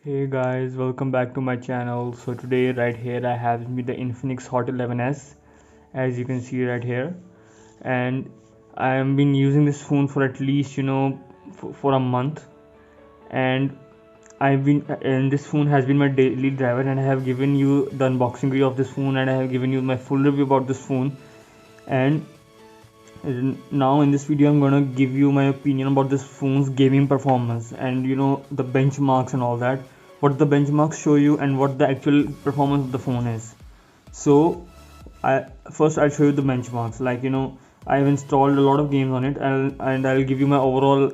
Hey guys, welcome back to my channel. So today right here I have with me the Infinix Hot 11s, as you can see right here, and I have been using this phone for at least for a month, and and this phone has been my daily driver, and I have given you the unboxing video of this phone, and I have given you my full review about this phone. And now in this video I'm gonna give you my opinion about this phone's gaming performance, and the benchmarks and all that, what the benchmarks show you and what the actual performance of the phone is. So I'll show you the benchmarks. I've installed a lot of games on it, and I'll give you my overall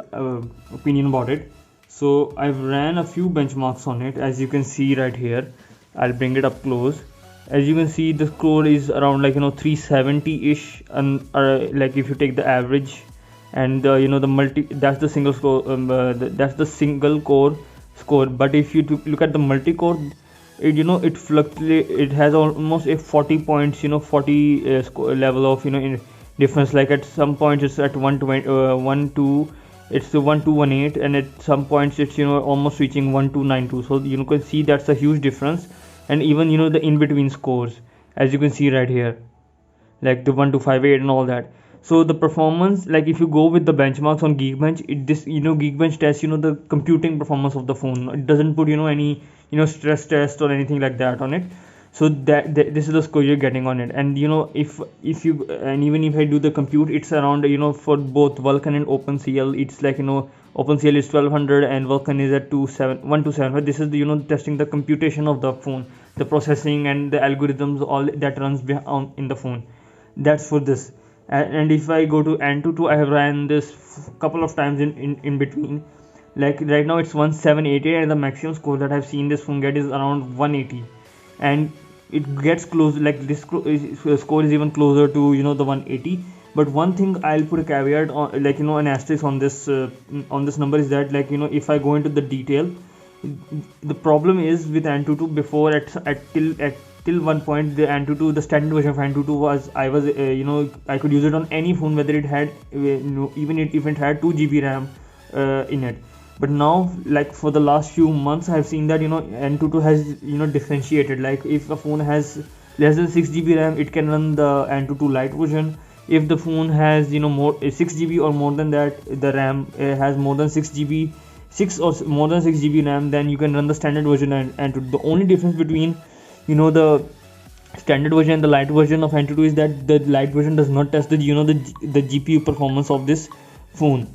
opinion about it. So I've ran a few benchmarks on it, as you can see right here. I'll bring it up close. As you can see, the score is around 370 ish, and like if you take the average, and the multi, that's the single score, that's the single core score. But if you look at the multi core, it fluctuates. It has almost a 40 points, 40 level of in difference. Like at some points it's at 120, 1 2, it's the 1218, and at some points it's almost reaching 1292. So you can see that's a huge difference. And even the in between scores, as you can see right here, like the 1258 and all that. So the performance, like if you go with the benchmarks on Geekbench, Geekbench tests the computing performance of the phone. It doesn't put any stress test or anything like that on it. So this is the score you're getting on it. And if you, and even if I do the compute, it's around for both Vulkan and OpenCL, it's like OpenCL is 1200 and Vulkan is at 1275. This is the testing the computation of the phone, the processing and the algorithms, all that runs in the phone. That's for this. And if I go to Antutu, I have ran this couple of times in between. Like right now it's 1788, and the maximum score that I've seen this phone get is around 180, and it gets close, like this score is even closer to the 180. But one thing I'll put a caveat on, like an asterisk on this number, is that if I go into the detail, the problem is with Antutu before, till one point, the standard version of Antutu was, I could use it on any phone, whether it had even if it had 2 GB RAM in it. But now, like for the last few months, I've seen that Antutu has differentiated. Like if a phone has less than 6 GB RAM, it can run the Antutu Lite version. If the phone has more 6 GB or more than that, the RAM has more than 6 GB, 6 or more than 6 GB RAM, then you can run the standard version. And the only difference between the standard version and the light version of Antutu is that the light version does not test the the GPU performance of this phone.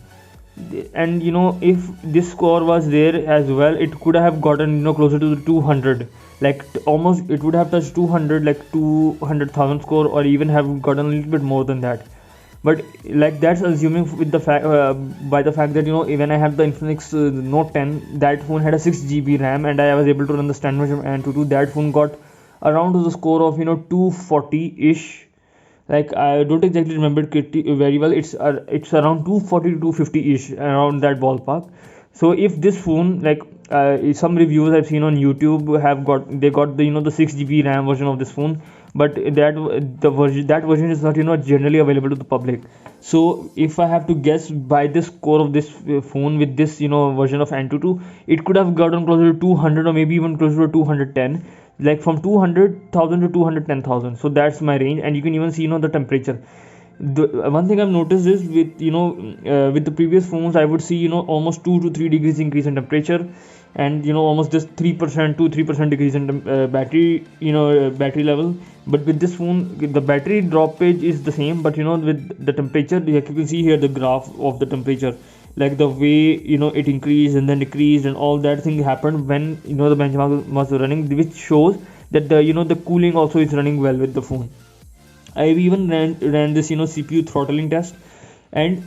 And if this score was there as well, it could have gotten closer to the 200, like almost it would have touched 200, like 200,000 score, or even have gotten a little bit more than that. But like that's assuming with the fact, by the fact that when I had the Infinix Note 10, that phone had a 6 GB RAM, and I was able to run the standard version. And to do that, phone got around to the score of 240 ish. Like I don't exactly remember it very well. It's around 240 to 250 ish, around that ballpark. So if this phone, like some reviews I've seen on YouTube have got, they got the the 6 GB RAM version of this phone, but that version is not generally available to the public. So if I have to guess, by this score of this phone with this version of Antutu, it could have gotten closer to 200, or maybe even closer to 210, like from 200,000 to 210,000. So that's my range. And you can even see the temperature. The one thing I've noticed is with with the previous phones, I would see almost 2 to 3 degrees increase in temperature, and almost just 3% to 3% decrease in battery battery level. But with this phone, the battery droppage is the same, but with the temperature, like you can see here the graph of the temperature, like the way it increased and then decreased, and all that thing happened when the benchmark was running, which shows that the the cooling also is running well with the phone. I've even ran this CPU throttling test, and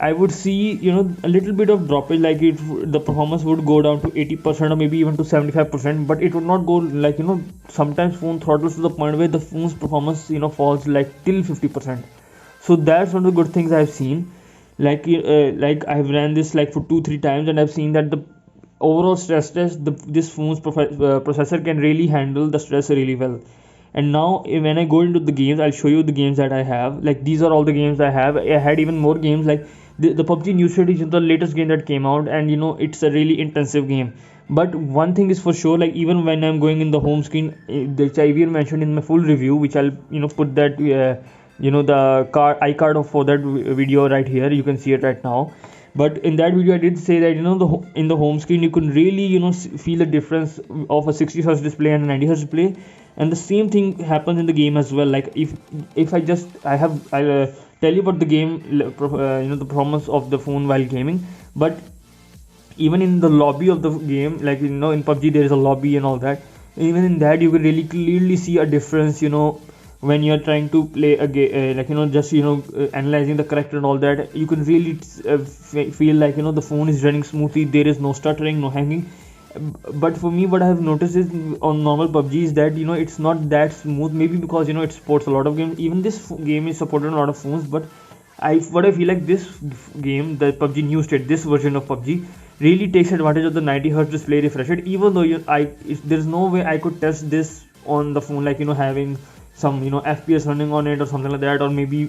I would see a little bit of droppage, like the performance would go down to 80%, or maybe even to 75%, but it would not go like sometimes phone throttles to the point where the phone's performance falls like till 50%. So that's one of the good things I've seen. Like I've ran this like for 2-3 times, and I've seen that the overall stress test, this phone's processor can really handle the stress really well. And now when I go into the games, I'll show you the games that I have. Like these are all the games I have. I had even more games, like the PUBG new strategy is the latest game that came out, and it's a really intensive game. But one thing is for sure, like even when I'm going in the home screen, which I even mentioned in my full review, which I'll put that the card iCard for that video right here. You can see it right now. But in that video I did say that in the home screen you can really feel the difference of a 60 hertz display and a 90 hertz display. And the same thing happens in the game as well. Like if I'll tell you about the game, the performance of the phone while gaming. But even in the lobby of the game, like in PUBG there is a lobby and all that. Even in that you can really clearly see a difference, when you're trying to play a game, like just analyzing the character and all that. You can really feel like the phone is running smoothly. There is no stuttering, no hanging. But for me, what I have noticed is on normal PUBG is that it's not that smooth. Maybe because it supports a lot of games. Even this game is supported on a lot of phones. But I feel like this game, the PUBG New State, this version of PUBG really takes advantage of the 90 hertz display refresh rate. Even though there's no way I could test this on the phone, like having some FPS running on it or something like that, or maybe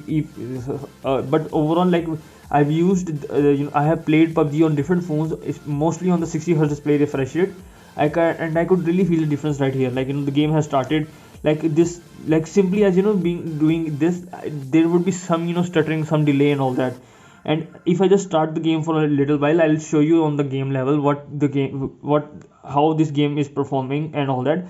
but overall, like I've used I have played PUBG on different phones. It's mostly on the 60 hertz display refresh rate. I could really feel the difference right here. Like the game has started like this, like simply as doing this, there would be some stuttering, some delay and all that. And if I just start the game for a little while, I'll show you on the game level how this game is performing and all that.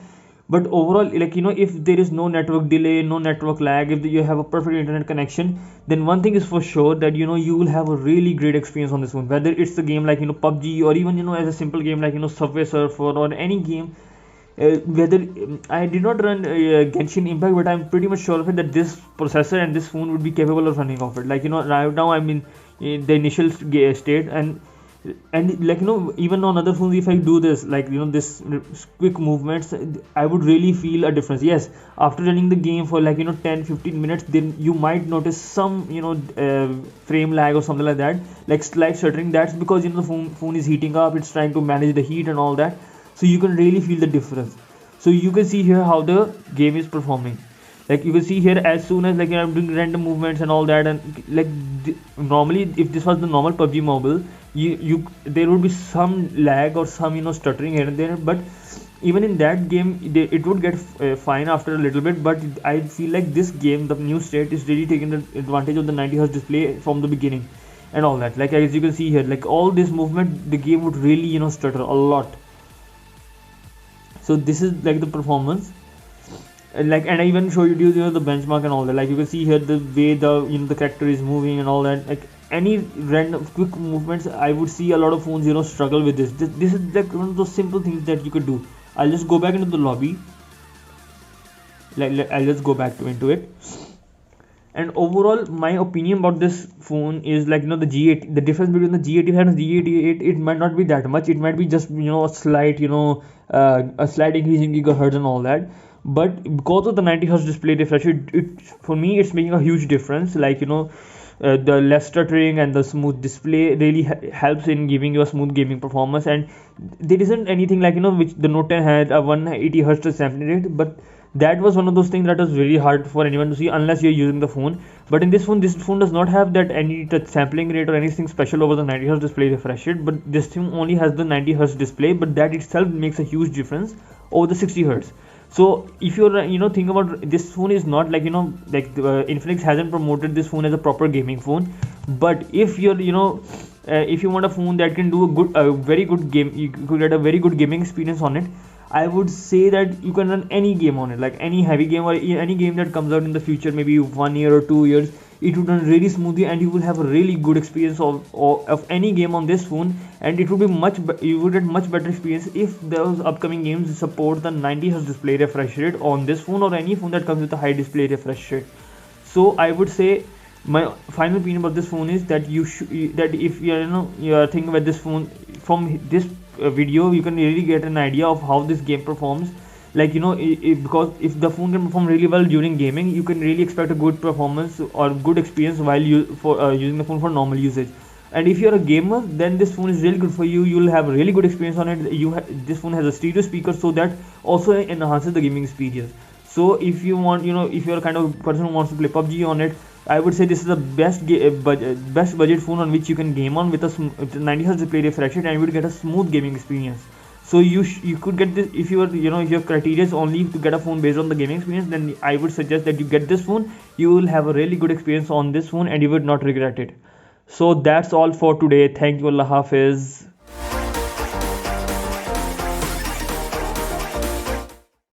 But overall, like if there is no network delay, no network lag, if you have a perfect internet connection, then one thing is for sure that you will have a really great experience on this one. Whether it's the game like PUBG, or even as a simple game like Subway Surfer, or any game. Whether I did not run Genshin Impact, but I'm pretty much sure of it that this processor and this phone would be capable of running off it. Like right now I'm in the initial state, and like even on other phones, if I do this, like this quick movements, I would really feel a difference. Yes, after running the game for like 10-15 minutes, then you might notice some frame lag or something like that, like slight stuttering. That's because the phone is heating up, it's trying to manage the heat and all that. So you can really feel the difference. So you can see here how the game is performing. Like you can see here, as soon as like I'm doing random movements and all that, and like normally if this was the normal PUBG mobile, there would be some lag or some stuttering here and there. But even in that game, it would get fine after a little bit. But I feel like this game, the new state, is really taking the advantage of the 90 hertz display from the beginning and all that. Like as you can see here, like all this movement, the game would really stutter a lot. So this is like the performance, and I even show you the benchmark and all that. Like you can see here the way the character is moving and all that. Like any random quick movements, I would see a lot of phones struggle with this. This is like one of those simple things that you could do. I'll just go back into the lobby. I'll just go back into it. And overall, my opinion about this phone is like the G8. The difference between the G85 and the G88, it might not be that much. It might be just a slight a slight increase in gigahertz and all that. But because of the 90 hertz display refresh, it for me it's making a huge difference. Like the less stuttering and the smooth display really helps in giving you a smooth gaming performance. And there isn't anything like which the Note 10 had a 180 hertz sampling rate, but that was one of those things that was very hard for anyone to see unless you're using the phone. But in this phone does not have that any touch sampling rate or anything special over the 90 hertz display refresh rate. But this thing only has the 90 hertz display, but that itself makes a huge difference over the 60 hertz. So if you're think about this phone is not like Infinix hasn't promoted this phone as a proper gaming phone. But if you're if you want a phone that can do a very good game, you could get a very good gaming experience on it. I would say that you can run any game on it, like any heavy game or any game that comes out in the future, maybe 1 year or 2 years. It would run really smoothly, and you will have a really good experience of any game on this phone. And it would be you would get much better experience if those upcoming games support the 90 hertz display refresh rate on this phone, or any phone that comes with a high display refresh rate. So I would say my final opinion about this phone is that if you are thinking about this phone from this video, you can really get an idea of how this game performs. Like because if the phone can perform really well during gaming, you can really expect a good performance or good experience while using the phone for normal usage. And if you're a gamer, then this phone is really good for you. You'll have a really good experience on it. This phone has a stereo speaker, so that also enhances the gaming experience. So if you want, if you're a kind of person who wants to play PUBG on it, I would say this is the best budget phone on which you can game on with with 90 Hz display refresh rate, and you would get a smooth gaming experience. So you could get this if you are if your criteria is only to get a phone based on the gaming experience, then I would suggest that you get this phone. You will have a really good experience on this phone and you would not regret it. So that's all for today. Thank you. Allah Hafiz.